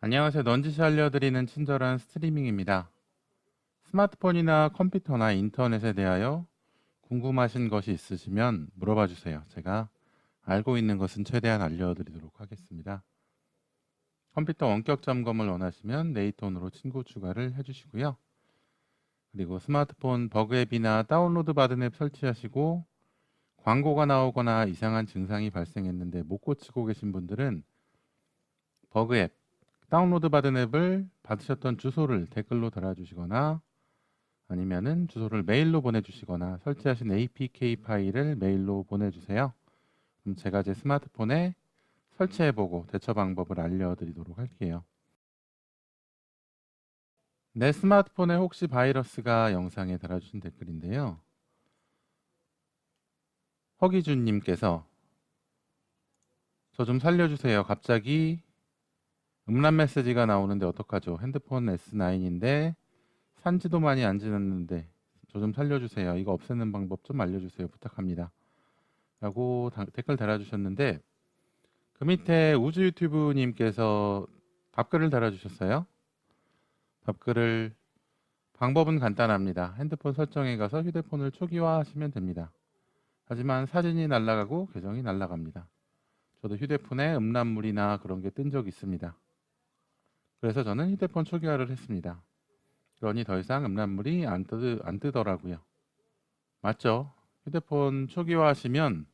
안녕하세요. 넌지시 알려드리는 친절한 스트리밍입니다. 스마트폰이나 컴퓨터나 인터넷에 대하여 궁금하신 것이 있으시면 물어봐 주세요. 제가 알고 있는 것은 최대한 알려드리도록 하겠습니다. 컴퓨터 원격 점검을 원하시면 네이톤으로 친구 추가를 해주시고요. 그리고 스마트폰 버그 앱이나 다운로드 받은 앱 설치하시고 광고가 나오거나 이상한 증상이 발생했는데 못 고치고 계신 분들은 버그 앱, 다운로드 받은 앱을 받으셨던 주소를 댓글로 달아주시거나 아니면은 주소를 메일로 보내주시거나 설치하신 APK 파일을 메일로 보내주세요. 그럼 제가 제 스마트폰에 설치해보고 대처 방법을 알려드리도록 할게요. 내 스마트폰에 혹시 바이러스가 영상에 달아주신 댓글인데요. 허기준님께서 저 좀 살려주세요. 갑자기 음란 메시지가 나오는데 어떡하죠? 핸드폰 S9인데 산지도 많이 안 지났는데 저 좀 살려주세요. 이거 없애는 방법 좀 알려주세요. 부탁합니다. 라고 댓글 달아주셨는데 그 밑에 우주 유튜브님께서 답글을 달아주셨어요. 답글을 방법은 간단합니다. 핸드폰 설정에 가서 휴대폰을 초기화하시면 됩니다. 하지만 사진이 날아가고 계정이 날아갑니다. 저도 휴대폰에 음란물이나 그런 게 뜬 적이 있습니다. 그래서 저는 휴대폰 초기화를 했습니다. 그러니 더 이상 음란물이 안 뜨더라고요. 맞죠? 휴대폰 초기화하시면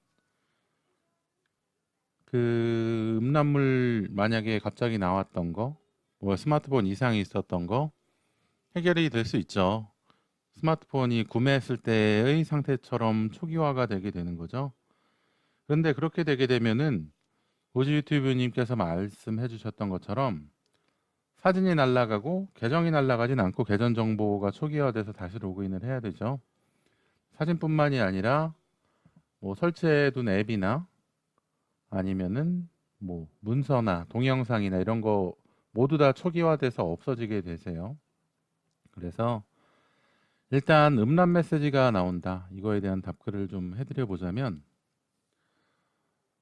그 음란물 만약에 갑자기 나왔던 거, 뭐 스마트폰 이상이 있었던 거 해결이 될 수 있죠. 스마트폰이 구매했을 때의 상태처럼 초기화가 되게 되는 거죠. 그런데 그렇게 되게 되면은 고지 유튜브님께서 말씀해 주셨던 것처럼 사진이 날아가고 계정이 날아가진 않고 계정 정보가 초기화돼서 다시 로그인을 해야 되죠. 사진뿐만이 아니라 뭐 설치해둔 앱이나 아니면은 뭐 문서나 동영상이나 이런 거 모두 다 초기화돼서 없어지게 되세요. 그래서 일단 음란 메시지가 나온다. 이거에 대한 답글을 좀 해드려 보자면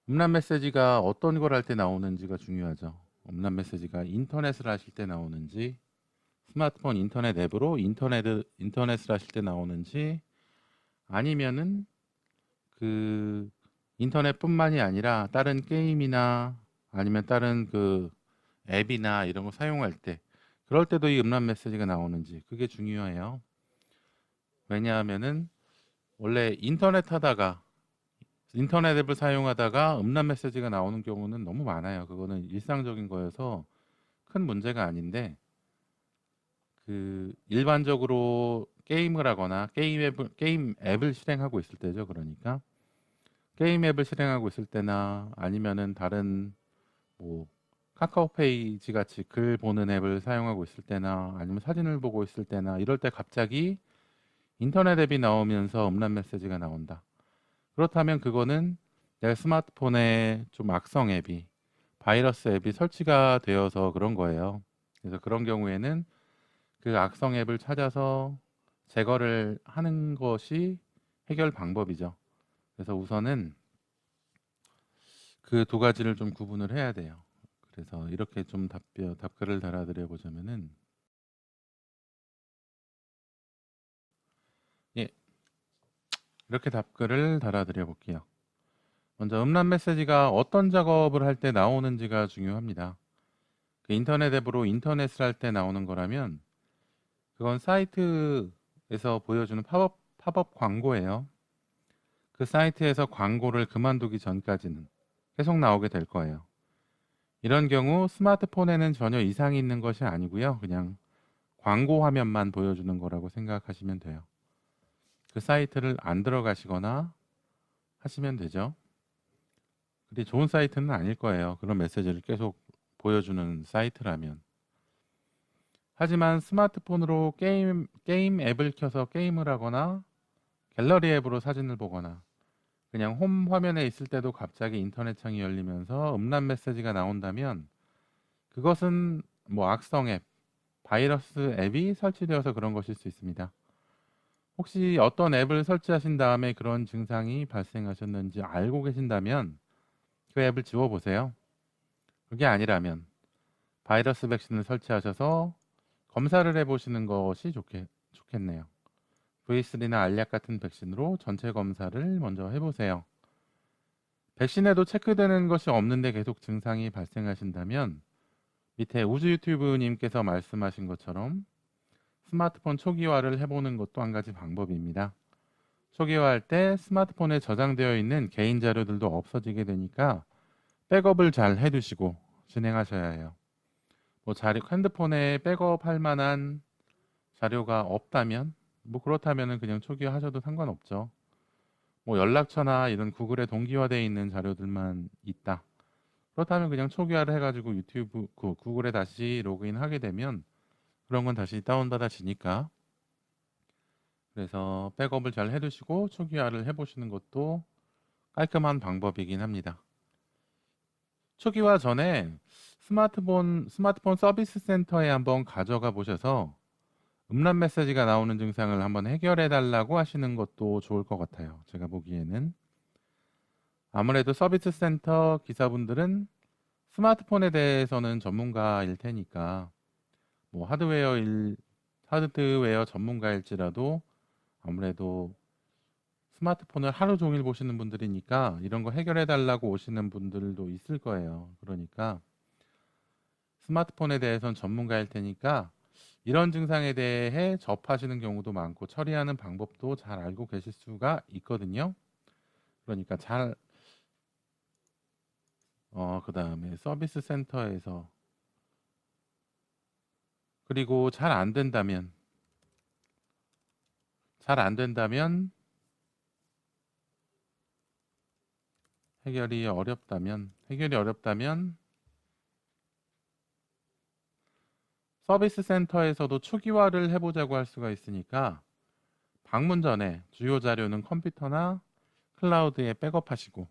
음란 메시지가 어떤 걸 할 때 나오는지가 중요하죠. 음란 메시지가 인터넷을 하실 때 나오는지 스마트폰 인터넷 앱으로 인터넷을 하실 때 나오는지 아니면은 그 인터넷뿐만이 아니라 다른 게임이나 아니면 다른 그 앱이나 이런 거 사용할 때 그럴 때도 이 음란 메시지가 나오는지 그게 중요해요. 왜냐하면은 원래 인터넷 앱을 사용하다가 음란 메시지가 나오는 경우는 너무 많아요. 그거는 일상적인 거여서 큰 문제가 아닌데 그 일반적으로 게임을 하거나 게임 앱을 실행하고 있을 때죠. 그러니까 게임 앱을 실행하고 있을 때나 아니면은 다른 뭐 카카오 페이지 같이 글 보는 앱을 사용하고 있을 때나 아니면 사진을 보고 있을 때나 이럴 때 갑자기 인터넷 앱이 나오면서 음란 메시지가 나온다. 그렇다면 그거는 내 스마트폰에 좀 악성 앱이 바이러스 앱이 설치가 되어서 그런 거예요. 그래서 그런 경우에는 그 악성 앱을 찾아서 제거를 하는 것이 해결 방법이죠. 그래서 우선은 그 두 가지를 좀 구분을 해야 돼요. 그래서 이렇게 좀 답글을 달아드려 보자면은 예, 이렇게 답글을 달아드려 볼게요. 먼저 음란 메시지가 어떤 작업을 할 때 나오는지가 중요합니다. 그 인터넷 앱으로 인터넷을 할 때 나오는 거라면 그건 사이트에서 보여주는 팝업 광고예요. 그 사이트에서 광고를 그만두기 전까지는 계속 나오게 될 거예요. 이런 경우 스마트폰에는 전혀 이상이 있는 것이 아니고요. 그냥 광고 화면만 보여주는 거라고 생각하시면 돼요. 그 사이트를 안 들어가시거나 하시면 되죠. 그리 좋은 사이트는 아닐 거예요. 그런 메시지를 계속 보여주는 사이트라면. 하지만 스마트폰으로 게임 앱을 켜서 게임을 하거나 갤러리 앱으로 사진을 보거나 그냥 홈 화면에 있을 때도 갑자기 인터넷 창이 열리면서 음란 메시지가 나온다면 그것은 뭐 악성 앱, 바이러스 앱이 설치되어서 그런 것일 수 있습니다. 혹시 어떤 앱을 설치하신 다음에 그런 증상이 발생하셨는지 알고 계신다면 그 앱을 지워보세요. 그게 아니라면 바이러스 백신을 설치하셔서 검사를 해보시는 것이 좋겠네요. V3나 알약 같은 백신으로 전체 검사를 먼저 해보세요. 백신에도 체크되는 것이 없는데 계속 증상이 발생하신다면 밑에 우주 유튜브님께서 말씀하신 것처럼 스마트폰 초기화를 해보는 것도 한 가지 방법입니다. 초기화할 때 스마트폰에 저장되어 있는 개인 자료들도 없어지게 되니까 백업을 잘 해두시고 진행하셔야 해요. 뭐 핸드폰에 백업할 만한 자료가 없다면 그렇다면 그냥 초기화하셔도 상관없죠. 뭐 연락처나 이런 구글에 동기화되어 있는 자료들만 있다. 그렇다면 그냥 초기화를 해가지고 구글에 다시 로그인하게 되면 그런 건 다시 다운받아지니까, 그래서 백업을 잘 해두시고 초기화를 해보시는 것도 깔끔한 방법이긴 합니다. 초기화 전에 스마트폰 서비스 센터에 한번 가져가 보셔서 음란 메시지가 나오는 증상을 한번 해결해 달라고 하시는 것도 좋을 것 같아요. 제가 보기에는 아무래도 서비스 센터 기사분들은 스마트폰에 대해서는 전문가일 테니까 뭐 하드웨어 전문가일지라도 아무래도 스마트폰을 하루 종일 보시는 분들이니까 이런 거 해결해 달라고 오시는 분들도 있을 거예요. 그러니까 스마트폰에 대해서는 전문가일 테니까 이런 증상에 대해 접하시는 경우도 많고 처리하는 방법도 잘 알고 계실 수가 있거든요. 그러니까 그 다음에 서비스 센터에서, 그리고 잘 안 된다면 해결이 어렵다면 서비스 센터에서도 초기화를 해보자고 할 수가 있으니까 방문 전에 주요 자료는 컴퓨터나 클라우드에 백업하시고,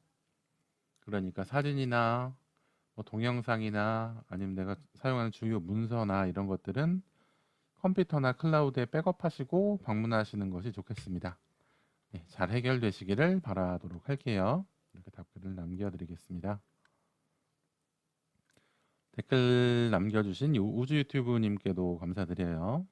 그러니까 사진이나 뭐 동영상이나 아니면 내가 사용하는 주요 문서나 이런 것들은 컴퓨터나 클라우드에 백업하시고 방문하시는 것이 좋겠습니다. 네, 잘 해결되시기를 바라도록 할게요. 이렇게 답글을 남겨드리겠습니다. 댓글 남겨주신 우주 유튜브님께도 감사드려요.